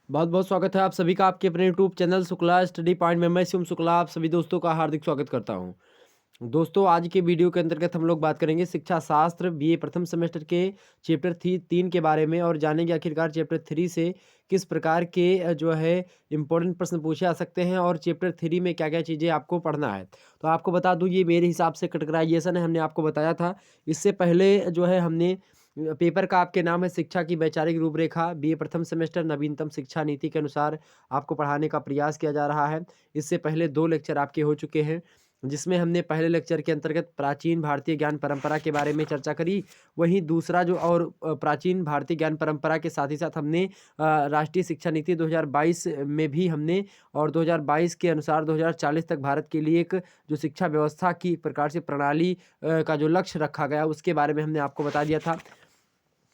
बहुत बहुत स्वागत है आप सभी का आपके अपने YouTube channel Shukla study point में। मैं शिवम शुक्ला आप सभी दोस्तों का हार्दिक स्वागत करता हूं। दोस्तों, आज के वीडियो के अंतर्गत हम लोग बात करेंगे शिक्षा शास्त्र बीए प्रथम सेमेस्टर के चैप्टर 3 के बारे में और जानेंगे आखिरकार चैप्टर 3 से किस प्रकार के जो है इंपॉर्टेंट प्रश्न पूछे जा सकते हैं और चैप्टर 3 में क्या क्या चीज़ें आपको पढ़ना है। तो आपको बता दूं, ये मेरे हिसाब से कैटेगराइजेशन है, हमने आपको बताया था। इससे पहले जो है हमने पेपर का आपके नाम है शिक्षा की वैचारिक रूपरेखा बीए प्रथम सेमेस्टर नवीनतम शिक्षा नीति के अनुसार आपको पढ़ाने का प्रयास किया जा रहा है। इससे पहले 2 लेक्चर आपके हो चुके हैं, जिसमें हमने पहले लेक्चर के अंतर्गत प्राचीन भारतीय ज्ञान परंपरा के बारे में चर्चा करी। वहीं दूसरा जो और प्राचीन भारतीय ज्ञान परंपरा के साथ ही साथ हमने राष्ट्रीय शिक्षा नीति 2022 में भी हमने और 2022 के अनुसार 2040 तक भारत के लिए एक जो शिक्षा व्यवस्था की एक प्रकार से प्रणाली का जो लक्ष्य रखा गया उसके बारे में हमने आपको बता दिया था।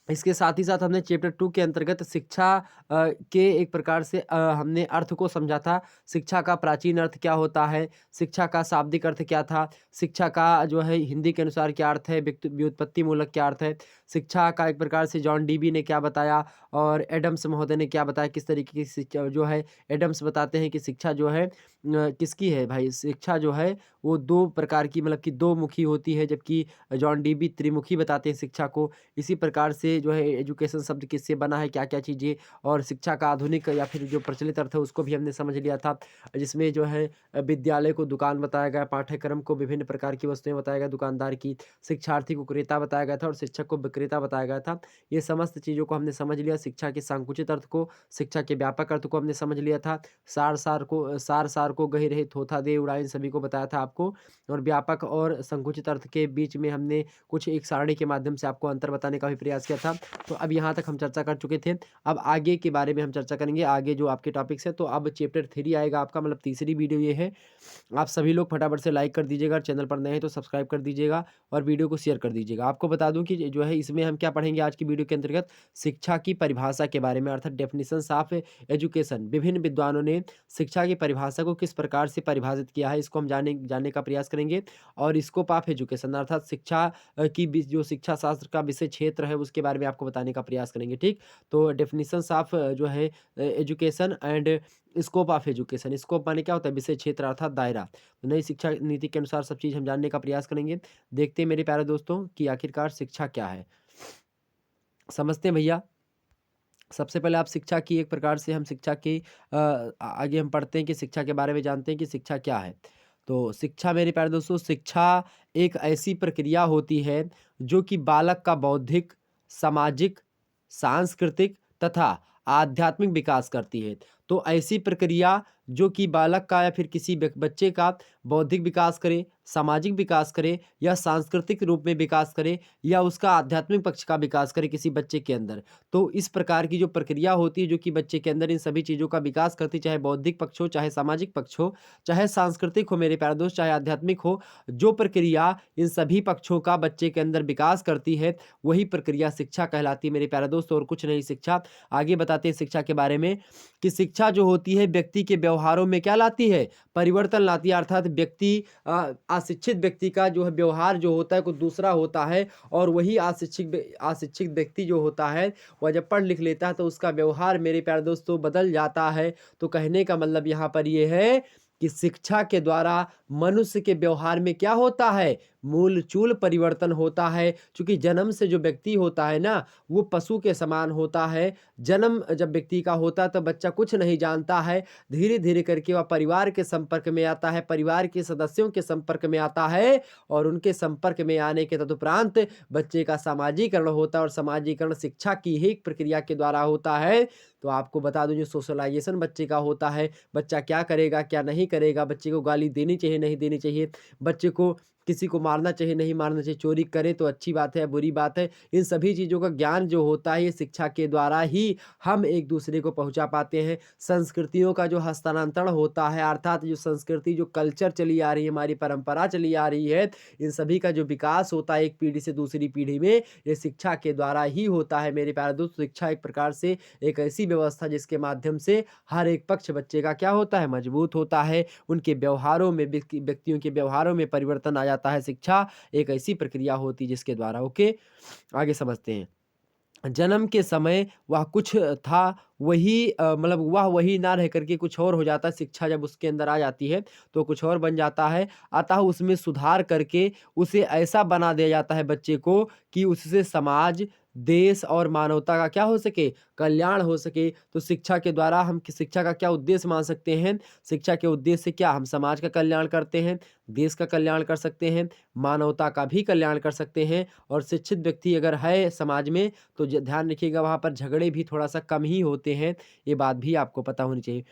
इसके साथ ही साथ हमने चैप्टर 2 के अंतर्गत शिक्षा के एक प्रकार से हमने अर्थ को समझा था। शिक्षा का प्राचीन अर्थ क्या होता है, शिक्षा का शाब्दिक अर्थ क्या था, शिक्षा का जो है हिंदी के अनुसार क्या अर्थ है, व्युत्पत्ति मूलक क्या अर्थ है, शिक्षा का एक प्रकार से जॉन डीबी ने क्या बताया और एडम्स महोदय ने क्या बताया, किस तरीके की शिक्षा जो है। एडम्स बताते हैं कि शिक्षा जो है किसकी है भाई, शिक्षा जो है वो 2 प्रकार की मतलब कि 2 मुखी होती है, जबकि जॉन डीबी त्रिमुखी बताते हैं शिक्षा को। इसी प्रकार से जो है एजुकेशन शब्द किससे बना है, क्या-क्या चीज़ें और शिक्षा का आधुनिक या फिर जो प्रचलित अर्थ है उसको भी हमने समझ लिया था। जिसमें जो है विद्यालय को दुकान बताया गया, पाठ्यक्रम को विभिन्न प्रकार की वस्तुएँ बताया गया दुकानदार की, शिक्षार्थी को क्रेता बताया गया था और शिक्षक को विक्रेता बताया गया था। ये समस्त चीज़ों को हमने समझ लिया। शिक्षा के संकुचित अर्थ को, शिक्षा के व्यापक अर्थ को हमने समझ लिया था। सार को गहि रहित थोथा दे उड़ाए, इन सभी को बताया था आपको। और व्यापक और संकुचित अर्थ के बीच में हमने कुछ एक सारणी के माध्यम से आपको अंतर बताने का भी प्रयास किया था। तो अब यहाँ तक हम चर्चा कर चुके थे। अब आगे के बारे में हम चर्चा करेंगे, आगे जो आपके टॉपिक्स हैं। तो अब चैप्टर 3 आएगा आपका, मतलब तीसरी वीडियो ये है। आप सभी लोग फटाफट से लाइक कर दीजिएगा, चैनल पर नए हैं तो सब्सक्राइब कर दीजिएगा और वीडियो को शेयर कर दीजिएगा। आपको बता दूं कि जो है इसमें हम क्या पढ़ेंगे आज की वीडियो के अंतर्गत, शिक्षा की परिभाषा के बारे में, अर्थात डेफिनेशंस ऑफ एजुकेशन। विभिन्न विद्वानों ने शिक्षा की परिभाषा को किस प्रकार से परिभाषित किया है, इसको हम जानने का प्रयास करेंगे। और स्कोप ऑफ एजुकेशन अर्थात शिक्षा जो शिक्षा शास्त्र का विषय क्षेत्र है उसके बारे में आपको बताने का प्रयास करेंगे, ठीक। तो डेफिनेशंस ऑफ जो है education and scope of education. Scope माने क्या होता है, विषय क्षेत्र अर्थात दायरा। तो नई शिक्षा नीति के अनुसार सब चीज़ हम जानने का प्रयास करेंगे। देखते हैं मेरे प्यारे दोस्तों कि आखिरकार शिक्षा क्या है, समझते हैं भैया। सबसे पहले आप शिक्षा की एक प्रकार से हम शिक्षा की आगे हम पढ़ते हैं कि शिक्षा के बारे में जानते हैं कि शिक्षा क्या है। तो शिक्षा मेरे प्यारे दोस्तों, शिक्षा एक ऐसी प्रक्रिया होती है जो कि बालक का बौद्धिक, सामाजिक, सांस्कृतिक तथा आध्यात्मिक विकास करती है। तो ऐसी प्रक्रिया जो कि बालक का या फिर किसी बच्चे का बौद्धिक विकास करे, सामाजिक विकास करे या सांस्कृतिक रूप में विकास करे या उसका आध्यात्मिक पक्ष का विकास करे किसी बच्चे के अंदर। तो इस प्रकार की जो प्रक्रिया होती है जो कि बच्चे के अंदर इन सभी चीज़ों का विकास करती, चाहे बौद्धिक पक्ष हो, चाहे सामाजिक पक्ष हो, चाहे सांस्कृतिक हो मेरे प्यारे दोस्त, चाहे आध्यात्मिक हो, जो प्रक्रिया इन सभी पक्षों का बच्चे के अंदर विकास करती है वही प्रक्रिया शिक्षा कहलाती है मेरे प्यारे दोस्त, और कुछ नहीं। शिक्षा आगे बताते हैं शिक्षा के बारे में कि शिक्षा जो होती है व्यक्ति के व्यवहारों में क्या लाती है, परिवर्तन लाती है। अर्थात व्यक्ति अशिक्षित व्यक्ति का जो है व्यवहार जो होता है कुछ दूसरा होता है, और वही अशिक्षित व्यक्ति जो होता है वह जब पढ़ लिख लेता है तो उसका व्यवहार मेरे प्यारे दोस्तों बदल जाता है। तो कहने का मतलब यहाँ पर ये है कि शिक्षा के द्वारा मनुष्य के व्यवहार में क्या होता है, मूलचूल परिवर्तन होता है। क्योंकि जन्म से जो व्यक्ति होता है ना वो पशु के समान होता है। जन्म जब व्यक्ति का होता है तो बच्चा कुछ नहीं जानता है, धीरे धीरे करके वह परिवार के संपर्क में आता है, परिवार के सदस्यों के संपर्क में आता है, और उनके संपर्क में आने के तदुपरांत बच्चे का सामाजिकरण होता है, और सामाजिकरण शिक्षा की ही एक प्रक्रिया के द्वारा होता है। तो आपको बता दूं जो सोशलाइजेशन बच्चे का होता है, बच्चा क्या करेगा क्या नहीं करेगा, बच्चे को गाली देनी चाहिए नहीं देनी चाहिए, बच्चे को किसी को मारना चाहिए नहीं मारना चाहिए, चोरी करे तो अच्छी बात है बुरी बात है, इन सभी चीज़ों का ज्ञान जो होता है ये शिक्षा के द्वारा ही हम एक दूसरे को पहुंचा पाते हैं। संस्कृतियों का जो हस्तांतरण होता है, अर्थात जो संस्कृति जो कल्चर चली आ रही है, हमारी परंपरा चली आ रही है, इन सभी का जो विकास होता है एक पीढ़ी से दूसरी पीढ़ी में, ये शिक्षा के द्वारा ही होता है मेरे प्यारे दोस्त। शिक्षा एक प्रकार से एक ऐसी व्यवस्था जिसके माध्यम से हर एक पक्ष बच्चे का क्या होता है, मजबूत होता है, उनके व्यवहारों में व्यक्तियों के व्यवहारों में परिवर्तन आ जाता है। शिक्षा एक ऐसी प्रक्रिया होती है जिसके द्वारा, ओके, आगे समझते हैं। जन्म के समय वह कुछ था, वही मतलब वह वही ना रह करके कुछ और हो जाता है। शिक्षा जब उसके अंदर आ जाती है तो कुछ और बन जाता है। अतः उसमें सुधार करके उसे ऐसा बना दिया जाता है बच्चे को कि उससे समाज, देश और मानवता का क्या हो सके, कल्याण हो सके। तो शिक्षा के द्वारा हम शिक्षा का क्या उद्देश्य मान सकते हैं? शिक्षा के उद्देश्य से क्या हम समाज का कल्याण करते हैं, देश का कल्याण कर सकते हैं, मानवता का भी कल्याण कर सकते हैं। और शिक्षित व्यक्ति अगर है समाज में तो ध्यान रखिएगा वहाँ पर झगड़े भी थोड़ा सा कम ही होते हैं। ये बात भी आपको पता होनी चाहिए।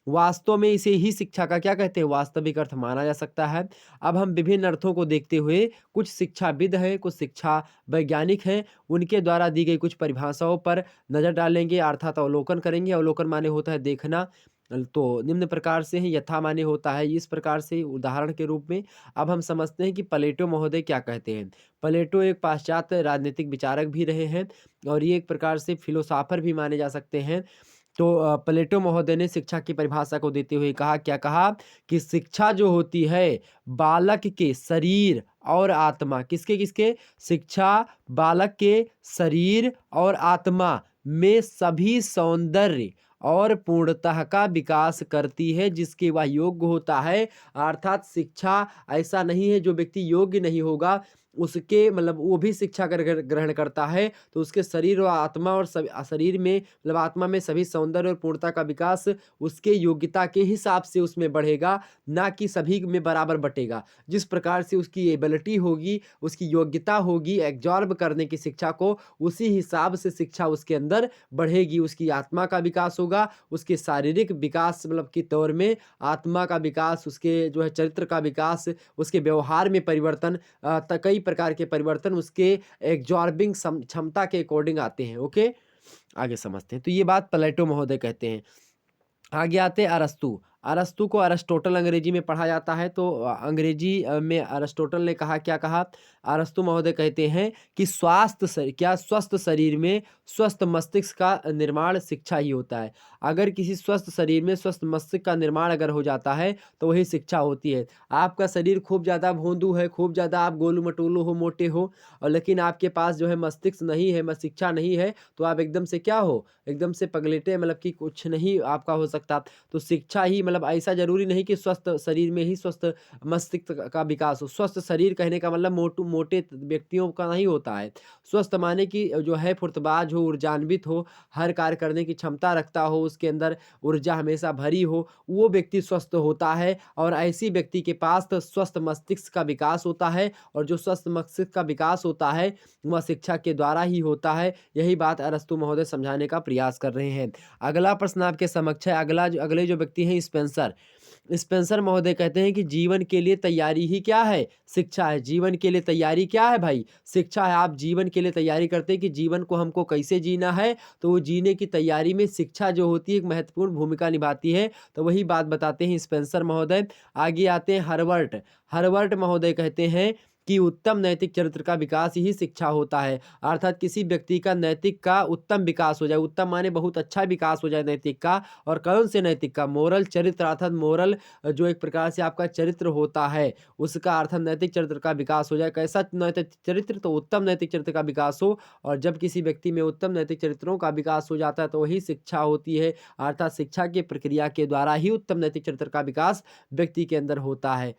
वास्तव में इसे ही शिक्षा का क्या कहते हैं, वास्तविक अर्थ माना जा सकता है। अब हम विभिन्न अर्थों को देखते हुए कुछ शिक्षाविद हैं, कुछ शिक्षा वैज्ञानिक हैं, उनके द्वारा दी गई कुछ परिभाषाओं पर नज़र डालेंगे, अर्थात अवलोकन करेंगे। अवलोकन माने होता है देखना। तो निम्न प्रकार से है, यथा माने होता है इस प्रकार से, उदाहरण के रूप में। अब हम समझते हैं कि प्लेटो महोदय क्या कहते हैं। प्लेटो एक पाश्चात्य राजनीतिक विचारक भी रहे हैं और ये एक प्रकार से फिलोसोफर भी माने जा सकते हैं। तो प्लेटो महोदय ने शिक्षा की परिभाषा को देते हुए कहा, क्या कहा कि शिक्षा जो होती है बालक के शरीर और आत्मा, किसके शिक्षा बालक के शरीर और आत्मा में सभी सौंदर्य और पूर्णतः का विकास करती है जिसके वह योग्य होता है। अर्थात शिक्षा ऐसा नहीं है जो व्यक्ति योग्य नहीं होगा उसके मतलब वो भी शिक्षा ग्रहण करता है तो उसके शरीर और आत्मा और शरीर में मतलब आत्मा में सभी सौंदर्य और पूर्णता का विकास उसके योग्यता के हिसाब से उसमें बढ़ेगा, ना कि सभी में बराबर बटेगा। जिस प्रकार से उसकी एबिलिटी होगी, उसकी योग्यता होगी एब्जॉर्ब करने की शिक्षा को, उसी हिसाब से शिक्षा उसके अंदर बढ़ेगी। उसकी आत्मा का विकास होगा, उसके शारीरिक विकास मतलब के तौर में आत्मा का विकास, उसके जो है चरित्र का विकास, उसके व्यवहार में परिवर्तन, कई प्रकार के परिवर्तन उसके एब्जॉर्बिंग क्षमता के अकॉर्डिंग आते हैं। ओके, आगे समझते हैं। तो ये बात प्लेटो महोदय कहते हैं। आगे आते हैं अरस्तू। अरस्तू को अरिस्टोटल अंग्रेजी में पढ़ा जाता है। तो अंग्रेजी में अरिस्टोटल ने कहा, क्या कहा? अरस्तू महोदय कहते हैं कि स्वस्थ शरीर में स्वस्थ मस्तिष्क का निर्माण शिक्षा ही होता है। अगर किसी स्वस्थ शरीर में स्वस्थ मस्तिष्क का निर्माण अगर हो जाता है तो वही शिक्षा होती है। आपका शरीर खूब ज़्यादा भोंदू है, खूब ज़्यादा आप गोलू मटोलू हो, मोटे हो, और लेकिन आपके पास जो है मस्तिष्क नहीं है, शिक्षा नहीं है, तो आप एकदम से क्या हो, एकदम से पगलेटे, मतलब कि कुछ नहीं आपका हो सकता। तो शिक्षा ही मतलब ऐसा ज़रूरी नहीं कि स्वस्थ शरीर में ही स्वस्थ मस्तिष्क का विकास हो। स्वस्थ शरीर कहने का मतलब मोटे व्यक्तियों का नहीं होता है। स्वस्थ माने कि जो है फुर्तबाज हो, ऊर्जान्वित हो, हर कार्य करने की क्षमता रखता हो, उसके अंदर ऊर्जा हमेशा भरी हो, वो व्यक्ति स्वस्थ होता है। और ऐसी व्यक्ति के पास तो स्वस्थ मस्तिष्क का विकास होता है, और जो स्वस्थ मस्तिष्क का विकास होता है वह शिक्षा के द्वारा ही होता है। यही बात अरस्तू महोदय समझाने का प्रयास कर रहे हैं। अगला प्रश्न आपके समक्ष है। अगले जो व्यक्ति हैं स्पेंसर। स्पेंसर महोदय कहते हैं कि जीवन के लिए तैयारी ही क्या है, शिक्षा है। जीवन के लिए तैयारी क्या है भाई, शिक्षा है। आप जीवन के लिए तैयारी करते हैं कि जीवन को हमको कैसे जीना है, तो वो जीने की तैयारी में शिक्षा जो होती है एक महत्वपूर्ण भूमिका निभाती है। तो वही बात बताते हैं स्पेंसर महोदय। आगे आते हैं हर्बर्ट। हर्बर्ट महोदय कहते हैं कि उत्तम नैतिक चरित्र का विकास ही शिक्षा होता है। अर्थात किसी व्यक्ति का नैतिक का उत्तम विकास हो जाए, उत्तम माने बहुत अच्छा विकास हो जाए नैतिक का। और कौन से नैतिक का, मोरल चरित्र, अर्थात मोरल जो एक प्रकार से आपका चरित्र होता है उसका अर्थात नैतिक चरित्र का विकास हो जाए। कैसा नैतिक चरित्र, तो उत्तम नैतिक चरित्र का विकास हो। और जब किसी व्यक्ति में उत्तम नैतिक चरित्रों का विकास हो जाता है तो वही शिक्षा होती है। अर्थात शिक्षा की प्रक्रिया के द्वारा ही उत्तम नैतिक चरित्र का विकास व्यक्ति के अंदर होता है।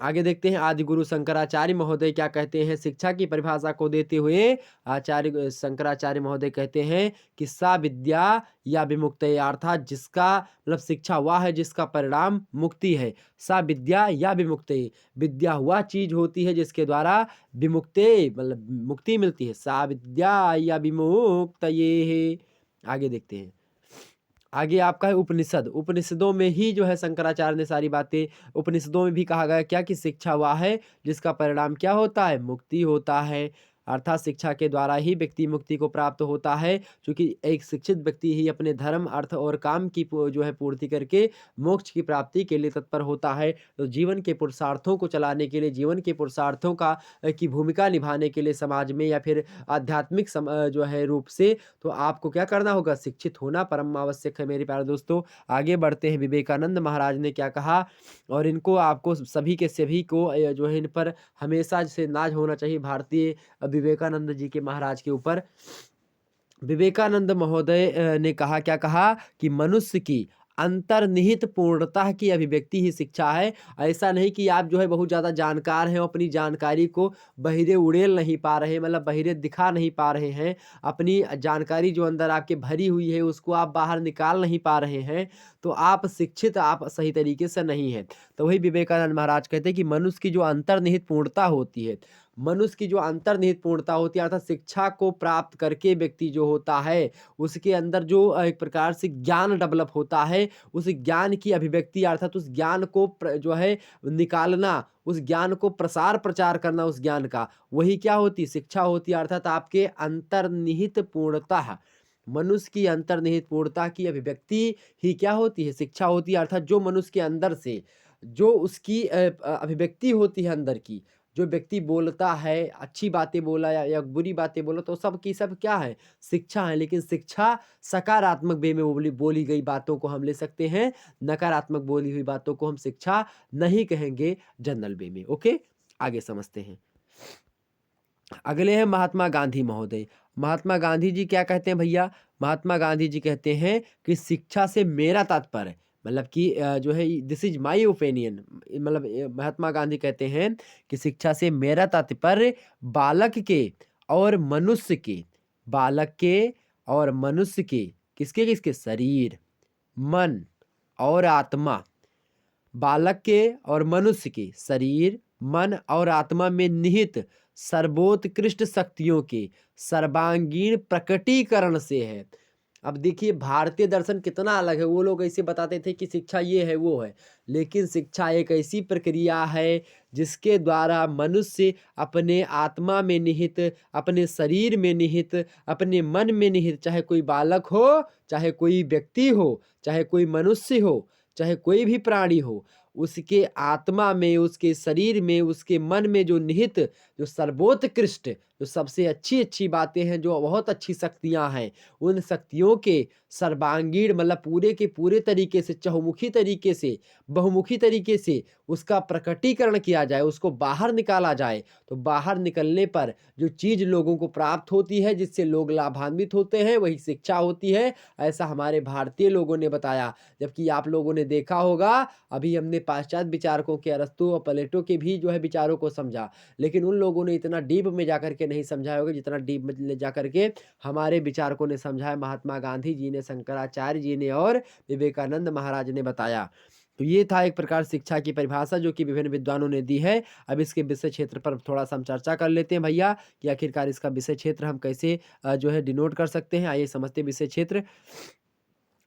आगे देखते हैं आदिगुरु शंकराचार्य महोदय क्या कहते हैं शिक्षा की परिभाषा को देते हुए। आचार्य शंकराचार्य महोदय कहते हैं कि सा विद्या या विमुक्तये, अर्थात जिसका मतलब शिक्षा हुआ है जिसका परिणाम मुक्ति है। सा विद्या या विमुक्तये, विद्या हुआ चीज होती है जिसके द्वारा विमुक्ते मतलब मुक्ति मिलती है। सा विद्या या विमुक्तये। आगे देखते हैं। आगे आपका है उपनिषद। उपनिषदों में ही जो है शंकराचार्य ने सारी बातें, उपनिषदों में भी कहा गया क्या कि शिक्षा वह है जिसका परिणाम क्या होता है, मुक्ति होता है। अर्थात शिक्षा के द्वारा ही व्यक्ति मुक्ति को प्राप्त होता है, क्योंकि एक शिक्षित व्यक्ति ही अपने धर्म, अर्थ और काम की जो है पूर्ति करके मोक्ष की प्राप्ति के लिए तत्पर होता है। तो जीवन के पुरुषार्थों को चलाने के लिए, जीवन के पुरुषार्थों का की भूमिका निभाने के लिए समाज में या फिर आध्यात्मिक जो है रूप से, तो आपको क्या करना होगा, शिक्षित होना परम आवश्यक है मेरे प्यारे दोस्तों। आगे बढ़ते हैं। विवेकानंद महाराज ने क्या कहा, और इनको आपको सभी के सभी को जो है इन पर हमेशा से नाज होना चाहिए, भारतीय विवेकानंद जी के महाराज के ऊपर। विवेकानंद महोदय ने कहा, क्या कहा कि मनुष्य की अंतर्निहित पूर्णता की अभिव्यक्ति ही शिक्षा है। ऐसा नहीं कि आप जो है बहुत ज़्यादा जानकार हैं, अपनी जानकारी को बहिरे उड़ेल नहीं पा रहे, मतलब बहिरे दिखा नहीं पा रहे हैं, अपनी जानकारी जो अंदर आपके भरी हुई है उसको आप बाहर निकाल नहीं पा रहे हैं, तो आप शिक्षित, आप सही तरीके से नहीं हैं। तो वही विवेकानंद महाराज कहते हैं कि मनुष्य की जो अंतर्निहित पूर्णता होती है, मनुष्य की जो अंतर्निहित पूर्णता होती है, अर्थात शिक्षा को प्राप्त करके व्यक्ति जो होता है उसके अंदर जो एक प्रकार से ज्ञान डेवलप होता है, उस ज्ञान की अभिव्यक्ति अर्थात उस ज्ञान को जो है निकालना, उस ज्ञान को प्रसार प्रचार करना, उस ज्ञान का, वही क्या होती है, शिक्षा होती है। अर्थात आपके अंतर्निहित पूर्णता, मनुष्य की अंतर्निहित पूर्णता की अभिव्यक्ति ही क्या होती है, शिक्षा होती है। अर्थात जो मनुष्य के अंदर से जो उसकी अभिव्यक्ति होती है अंदर की, जो व्यक्ति बोलता है, अच्छी बातें बोला या बुरी बातें बोला, तो सब की सब क्या है, शिक्षा है। लेकिन शिक्षा सकारात्मक वे में बोली बोली गई बातों को हम ले सकते हैं, नकारात्मक बोली हुई बातों को हम शिक्षा नहीं कहेंगे जनरल वे में। ओके, आगे समझते हैं। अगले हैं महात्मा गांधी महोदय। महात्मा गांधी जी क्या कहते हैं भैया? महात्मा गांधी जी कहते हैं कि शिक्षा से मेरा तात्पर्य, मतलब कि जो है दिस इज माय ओपिनियन, मतलब महात्मा गांधी कहते हैं कि शिक्षा से मेरा तात्पर्य बालक के और मनुष्य के, बालक के और मनुष्य के, किसके किसके, शरीर, मन और आत्मा, बालक के और मनुष्य के शरीर, मन और आत्मा में निहित सर्वोत्कृष्ट शक्तियों के सर्वांगीण प्रकटीकरण से है। अब देखिए भारतीय दर्शन कितना अलग है। वो लोग ऐसे बताते थे कि शिक्षा ये है वो है, लेकिन शिक्षा एक ऐसी प्रक्रिया है जिसके द्वारा मनुष्य अपने आत्मा में निहित, अपने शरीर में निहित, अपने मन में निहित, चाहे कोई बालक हो, चाहे कोई व्यक्ति हो, चाहे कोई मनुष्य हो, चाहे कोई भी प्राणी हो, उसके आत्मा में, उसके शरीर में, उसके मन में जो निहित, जो सर्वोत्कृष्ट, जो सबसे अच्छी अच्छी बातें हैं, जो बहुत अच्छी शक्तियां हैं, उन शक्तियों के सर्वांगीण, मतलब पूरे के पूरे तरीके से, चहुमुखी तरीके से, बहुमुखी तरीके से उसका प्रकटीकरण किया जाए, उसको बाहर निकाला जाए। तो बाहर निकलने पर जो चीज़ लोगों को प्राप्त होती है, जिससे लोग लाभान्वित होते हैं, वही शिक्षा होती है। ऐसा हमारे भारतीय लोगों ने बताया। जबकि आप लोगों ने देखा होगा, अभी हमने पाश्चात्य विचारकों के, अरस्तु और प्लेटो के भी जो है विचारों को समझा, लेकिन उन लोगों ने इतना डीप में जाकर के नहीं समझा होगा जितना डीप में ले जाकर के हमारे विचारकों ने समझा है। महात्मा गांधी जी ने, शंकराचार्य जी ने और विवेकानंद महाराज ने बताया। तो ये था एक प्रकार शिक्षा की परिभाषा जो कि विभिन्न विद्वानों ने दी है। अब इसके विषय क्षेत्र पर थोड़ा सा हम चर्चा कर लेते हैं भैया, कि आखिरकार इसका विषय क्षेत्र हम कैसे जो है डिनोट कर सकते हैं। आइए समझते हैं विषय क्षेत्र।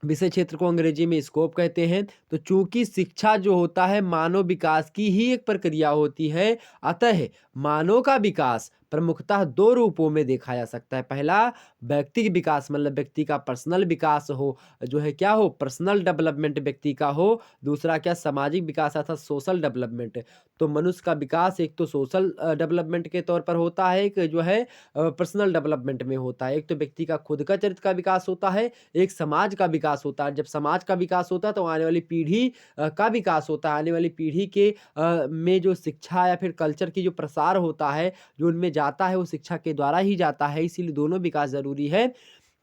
विषय क्षेत्र को अंग्रेजी में स्कोप कहते हैं। तो चूंकि शिक्षा जो होता है मानव विकास की ही एक प्रक्रिया होती है, अतः मानव का विकास प्रमुखतः दो रूपों में देखा जा सकता है। पहला व्यक्तिगत विकास, मतलब व्यक्ति का पर्सनल विकास हो, जो है क्या हो, पर्सनल डेवलपमेंट व्यक्ति का हो। दूसरा क्या, सामाजिक विकास अर्थात सोशल डेवलपमेंट। तो मनुष्य का विकास एक तो सोशल डेवलपमेंट के तौर पर होता है, एक जो है पर्सनल डेवलपमेंट में होता है। एक तो व्यक्ति का खुद का चरित्र का विकास होता है, एक समाज का विकास होता है। जब समाज का विकास होता है तो आने वाली पीढ़ी का विकास होता है। आने वाली पीढ़ी के में जो शिक्षा या फिर कल्चर की जो प्रसार होता है, जो उनमें जाता है, वो शिक्षा के द्वारा ही जाता है। इसीलिए दोनों विकास जरूरी है।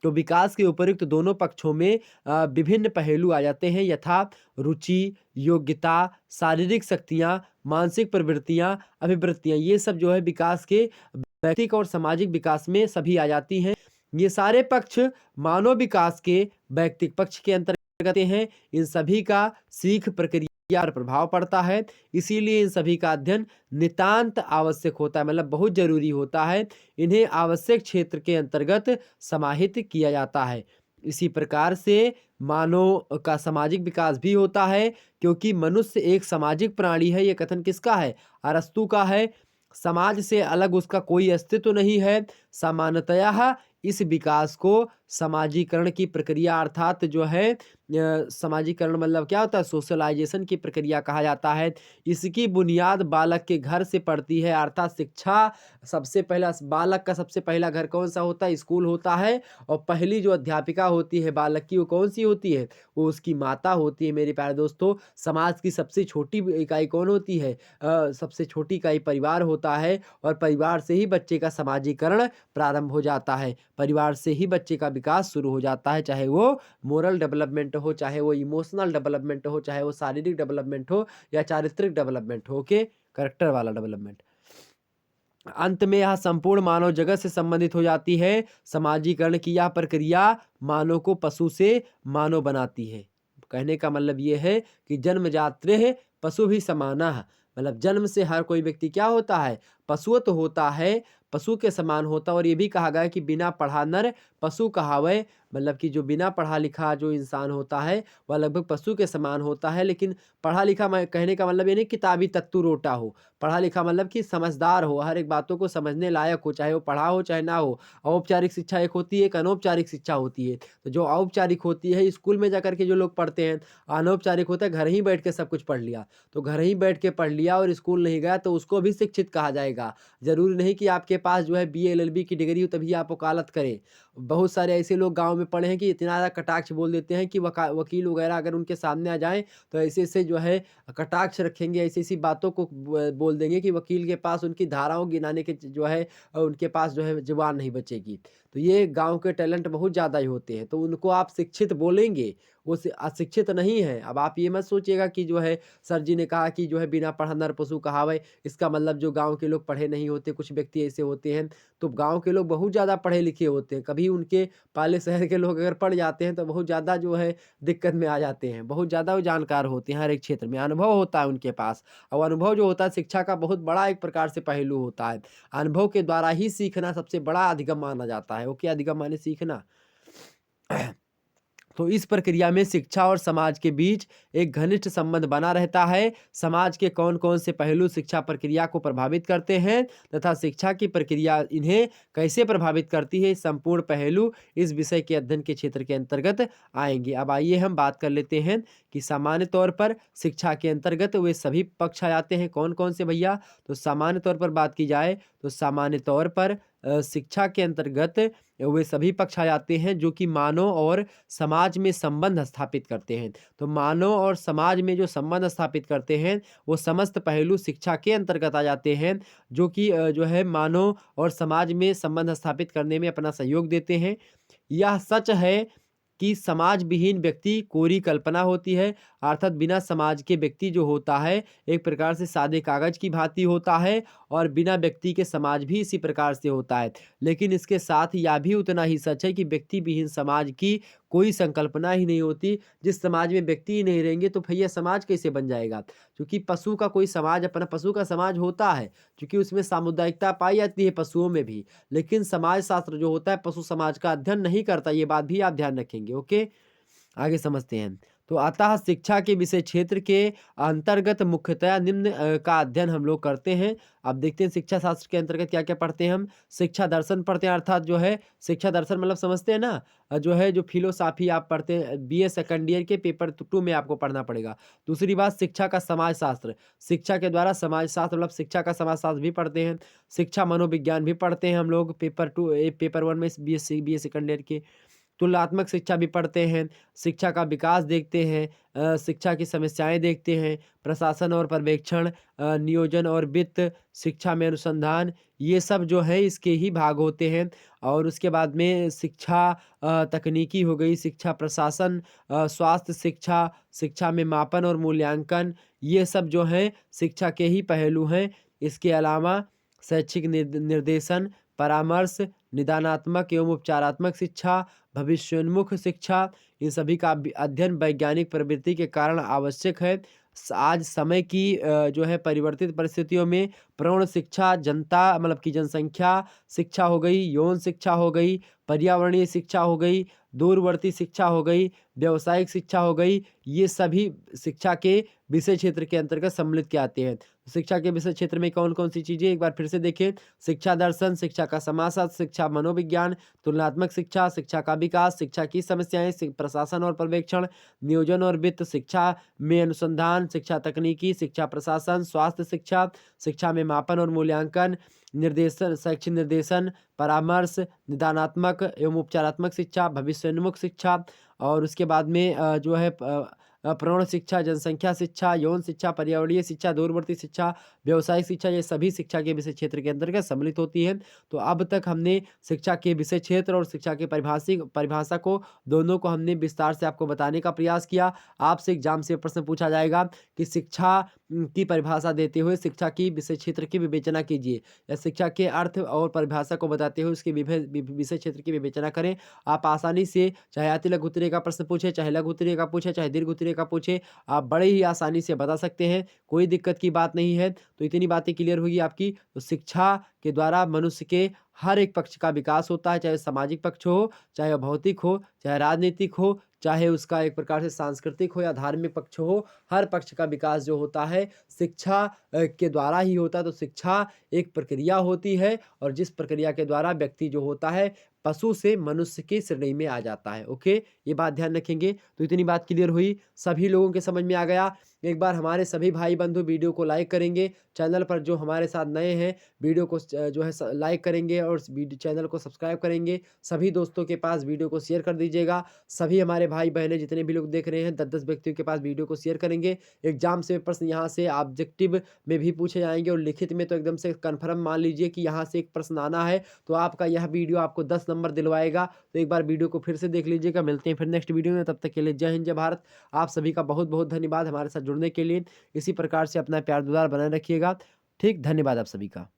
तो विकास के उपयुक्त दोनों पक्षों में विभिन्न पहलू आ जाते हैं, यथा रुचि, योग्यता, शारीरिक शक्तियाँ, मानसिक प्रवृत्तियाँ, अभिवृत्तियाँ। ये सब जो है विकास के व्यक्तिक और सामाजिक विकास में सभी आ जाती हैं। ये सारे पक्ष मानव विकास के व्यक्तिक पक्ष के अंतर्गत आते हैं। इन सभी का सीख प्रक्रिया पर प्रभाव पड़ता है। इसीलिए इन सभी का अध्ययन नितांत आवश्यक होता है, मतलब बहुत जरूरी होता है। इन्हें आवश्यक क्षेत्र के अंतर्गत समाहित किया जाता है। इसी प्रकार से मानव का सामाजिक विकास भी होता है, क्योंकि मनुष्य एक सामाजिक प्राणी है। यह कथन किसका है? अरस्तु का है। समाज से अलग उसका कोई अस्तित्व नहीं है। सामान्यतया इस विकास को समाजीकरण की प्रक्रिया अर्थात जो है समाजीकरण मतलब क्या होता है, सोशलाइजेशन की प्रक्रिया कहा जाता है। इसकी बुनियाद बालक के घर से पड़ती है, अर्थात शिक्षा सबसे पहला बालक का सबसे पहला घर कौन सा होता है, स्कूल होता है। और पहली जो अध्यापिका होती है बालक की वो कौन सी होती है, वो उसकी माता होती है मेरे प्यारे दोस्तों। समाज की सबसे छोटी इकाई कौन होती है, सबसे छोटी इकाई परिवार होता है। और परिवार से ही बच्चे का समाजीकरण प्रारंभ हो जाता है, परिवार से ही बच्चे का विकास शुरू हो जाता है, चाहे वो मोरल डेवलपमेंट हो, चाहे वो इमोशनल डेवलपमेंट हो, चाहे वो शारीरिक डेवलपमेंट हो या चारित्रिक डेवलपमेंट हो, ओके, करेक्टर वाला डेवलपमेंट। अंत में यह संपूर्ण मानव जगत से संबंधित हो जाती है। समाजीकरण की यह प्रक्रिया मानव को पशु से मानव बनाती है। कहने का मतलब ये है कि जन्मजात्रः पशु भी समानः, मतलब जन्म से हर कोई व्यक्ति क्या होता है, पशु तो होता है, पशु के समान होता है। और ये भी कहा गया है कि बिना पढ़ा नर पशु कहावै, मतलब कि जो बिना पढ़ा लिखा जो इंसान होता है वह लगभग पशु के समान होता है। लेकिन पढ़ा लिखा, मैं कहने का मतलब ये नहीं किताबी तत्तू रोटा हो, पढ़ा लिखा मतलब कि समझदार हो, हर एक बातों को समझने लायक हो, चाहे वो पढ़ा हो चाहे ना हो। औपचारिक शिक्षा एक होती है, एक अनौपचारिक शिक्षा होती है। तो जो औपचारिक होती है स्कूल में जाकर के जो लोग पढ़ते हैं, अनौपचारिक होता है घर ही बैठ के सब कुछ पढ़ लिया। तो घर ही बैठ के पढ़ लिया और स्कूल नहीं गया तो उसको भी शिक्षित कहा जाएगा। ज़रूरी नहीं कि आपके पास जो है बीए एलएलबी की डिग्री हो तभी आप वकालत करें। बहुत सारे ऐसे लोग गाँव में पढ़े हैं कि इतना ज़्यादा कटाक्ष बोल देते हैं कि वकील वगैरह अगर उनके सामने आ जाएँ तो ऐसे-ऐसे जो है कटाक्ष रखेंगे, ऐसी-ऐसी बातों को बोल देंगे कि वकील के पास उनकी धाराओं गिनाने के जो है उनके पास जो है ज़ुबान नहीं बचेगी। तो ये गाँव के टैलेंट बहुत ज़्यादा ही होते हैं, तो उनको आप शिक्षित बोलेंगे, वो अशिक्षित नहीं है। अब आप ये मत सोचिएगा कि जो है सर जी ने कहा कि जो है बिना पढ़ा नर पशु कहावै, इसका मतलब जो गाँव के लोग पढ़े नहीं होते, कुछ व्यक्ति ऐसे होते हैं। तो गाँव के लोग बहुत ज़्यादा पढ़े लिखे होते हैं, कभी उनके पाले शहर के लोग अगर पढ़ जाते हैं तो बहुत ज़्यादा जो है दिक्कत में आ जाते हैं। बहुत ज़्यादा वो जानकार होते हैं, हर एक क्षेत्र में अनुभव होता है उनके पास। और अनुभव जो होता है शिक्षा का बहुत बड़ा एक प्रकार से पहलू होता है। अनुभव के द्वारा ही सीखना सबसे बड़ा अधिगम माना जाता है। ओके, अधिगम माने सीखना। तो इस प्रक्रिया में शिक्षा और समाज के बीच एक घनिष्ठ संबंध बना रहता है। समाज के कौन-कौन से पहलू शिक्षा प्रक्रिया को प्रभावित करते हैं तथा शिक्षा की प्रक्रिया इन्हें कैसे प्रभावित करती है, संपूर्ण पहलू इस विषय के अध्ययन के क्षेत्र के अंतर्गत आएँगे। अब आइए हम बात कर लेते हैं कि सामान्य तौर पर शिक्षा के अंतर्गत वे सभी पक्ष आ जाते हैं। कौन-कौन से भैया? तो सामान्य तौर पर बात की जाए तो सामान्य तौर पर शिक्षा के अंतर्गत वे सभी पक्ष आ जाते हैं जो कि मानव और समाज में संबंध स्थापित करते हैं। तो मानव और समाज में जो संबंध स्थापित करते हैं, वो समस्त पहलू शिक्षा के अंतर्गत आ जाते हैं, जो कि जो है मानव और समाज में संबंध स्थापित करने में अपना सहयोग देते हैं। यह सच है कि समाज विहीन व्यक्ति कोरी कल्पना होती है, अर्थात बिना समाज के व्यक्ति जो होता है, एक प्रकार से सादे कागज़ की भांति होता है और बिना व्यक्ति के समाज भी इसी प्रकार से होता है। लेकिन इसके साथ यह भी उतना ही सच है कि व्यक्ति विहीन समाज की कोई संकल्पना ही नहीं होती। जिस समाज में व्यक्ति ही नहीं रहेंगे तो भैया समाज कैसे बन जाएगा? क्योंकि पशु का कोई समाज अपना पशु का समाज होता है, क्योंकि उसमें सामुदायिकता पाई जाती है पशुओं में भी। लेकिन समाज शास्त्र जो होता है पशु समाज का अध्ययन नहीं करता, ये बात भी आप ध्यान रखेंगे, ओके? आगे समझते हैं। तो अतः शिक्षा के विषय क्षेत्र के अंतर्गत मुख्यतया निम्न का अध्ययन हम लोग करते हैं। अब देखते हैं शिक्षा शास्त्र के अंतर्गत क्या-क्या पढ़ते हैं हम। शिक्षा दर्शन पढ़ते हैं, अर्थात जो है शिक्षा दर्शन मतलब समझते हैं ना? जो है जो फिलोसॉफी आप पढ़ते हैं बीए सेकंड ईयर के पेपर 2 में आपको पढ़ना पड़ेगा। दूसरी बात शिक्षा का समाजशास्त्र, शिक्षा के द्वारा समाजशास्त्र मतलब शिक्षा का समाजशास्त्र भी पढ़ते हैं। शिक्षा मनोविज्ञान भी पढ़ते हैं हम लोग पेपर 1 में बीए सेकंड ईयर के। तुलनात्मक शिक्षा भी पढ़ते हैं, शिक्षा का विकास देखते हैं, शिक्षा की समस्याएँ देखते हैं, प्रशासन और पर्यवेक्षण, नियोजन और वित्त, शिक्षा में अनुसंधान, ये सब जो है इसके ही भाग होते हैं। और उसके बाद में शिक्षा तकनीकी हो गई, शिक्षा प्रशासन, स्वास्थ्य शिक्षा, शिक्षा में मापन और मूल्यांकन, ये सब जो हैं शिक्षा के ही पहलू हैं। इसके अलावा शैक्षिक निर्देशन, परामर्श, निदानात्मक एवं उपचारात्मक शिक्षा, भविष्योन्मुख शिक्षा, इन सभी का अध्ययन वैज्ञानिक प्रवृत्ति के कारण आवश्यक है। आज समय की जो है परिवर्तित परिस्थितियों में प्रौढ़ शिक्षा, जनता मतलब कि जनसंख्या शिक्षा हो गई, यौन शिक्षा हो गई, पर्यावरणीय शिक्षा हो गई, दूरवर्ती शिक्षा हो गई, व्यावसायिक शिक्षा हो गई, ये सभी शिक्षा के विषय क्षेत्र के अंतर्गत सम्मिलित के आते हैं। शिक्षा के विषय क्षेत्र में कौन-कौन सी चीज़ें एक बार फिर से देखें, शिक्षा दर्शन, शिक्षा का समाजशास्त्र, शिक्षा मनोविज्ञान, तुलनात्मक शिक्षा, शिक्षा का विकास, शिक्षा की समस्याएँ, प्रशासन और पर्यवेक्षण, नियोजन और वित्त, शिक्षा में अनुसंधान, शिक्षा तकनीकी, शिक्षा प्रशासन, स्वास्थ्य शिक्षा, शिक्षा में मापन और मूल्यांकन, निर्देशन, शैक्षिक निर्देशन, परामर्श, निदानात्मक एवं उपचारात्मक शिक्षा, भविष्योन्मुख शिक्षा और उसके बाद में जो है प्रौढ़ शिक्षा, जनसंख्या शिक्षा, यौन शिक्षा, पर्यावरणीय शिक्षा, दूरवर्ती शिक्षा, व्यावसायिक शिक्षा, ये सभी शिक्षा के विषय क्षेत्र के अंतर्गत सम्मिलित होती है। तो अब तक हमने शिक्षा के विषय क्षेत्र और शिक्षा के परिभाषा को दोनों को हमने विस्तार से आपको बताने का प्रयास किया। आपसे एग्जाम से प्रश्न पूछा जाएगा कि शिक्षा की परिभाषा देते हुए शिक्षा की विषय क्षेत्र की विवेचना कीजिए, या शिक्षा के अर्थ और परिभाषा को बताते हुए उसके विषय क्षेत्र की विवेचना करें। आप आसानी से, चाहे अति लघु उत्तरीय का प्रश्न पूछे, चाहे लघु उत्तरीय का पूछे, चाहे दीर्घ उत्तरीय का पूछे, आप बड़े ही आसानी से बता सकते हैं, कोई दिक्कत की बात नहीं है। तो इतनी बातें क्लियर होगी आपकी। तो शिक्षा के द्वारा मनुष्य के हर एक पक्ष का विकास होता है, चाहे सामाजिक पक्ष हो, चाहे भौतिक हो, चाहे राजनीतिक हो, चाहे उसका एक प्रकार से सांस्कृतिक हो या धार्मिक पक्ष हो, हर पक्ष का विकास जो होता है शिक्षा के द्वारा ही होता है। तो शिक्षा एक प्रक्रिया होती है और जिस प्रक्रिया के द्वारा व्यक्ति जो होता है पशु से मनुष्य की श्रेणी में आ जाता है। ओके, ये बात ध्यान रखेंगे। तो इतनी बात क्लियर हुई, सभी लोगों के समझ में आ गया। एक बार हमारे सभी भाई बंधु वीडियो को लाइक करेंगे, चैनल पर जो हमारे साथ नए हैं वीडियो को जो है लाइक करेंगे और चैनल को सब्सक्राइब करेंगे। सभी दोस्तों के पास वीडियो को शेयर कर दीजिएगा। सभी हमारे भाई बहनें जितने भी लोग देख रहे हैं 10-10 व्यक्तियों के पास वीडियो को शेयर करेंगे। एग्जाम से प्रश्न यहाँ से ऑब्जेक्टिव में भी पूछे जाएंगे और लिखित में तो एकदम से कन्फर्म मान लीजिए कि यहाँ से एक प्रश्न आना है तो आपका यह वीडियो आपको 10 नंबर दिलवाएगा। तो एक बार वीडियो को फिर से देख लीजिएगा। मिलते हैं फिर नेक्स्ट वीडियो में, तब तक के लिए जय हिंद, जय भारत। आप सभी का बहुत बहुत धन्यवाद हमारे साथ जुड़ने के लिए। इसी प्रकार से अपना प्यार दुलार बनाए रखिएगा। ठीक, धन्यवाद आप सभी का।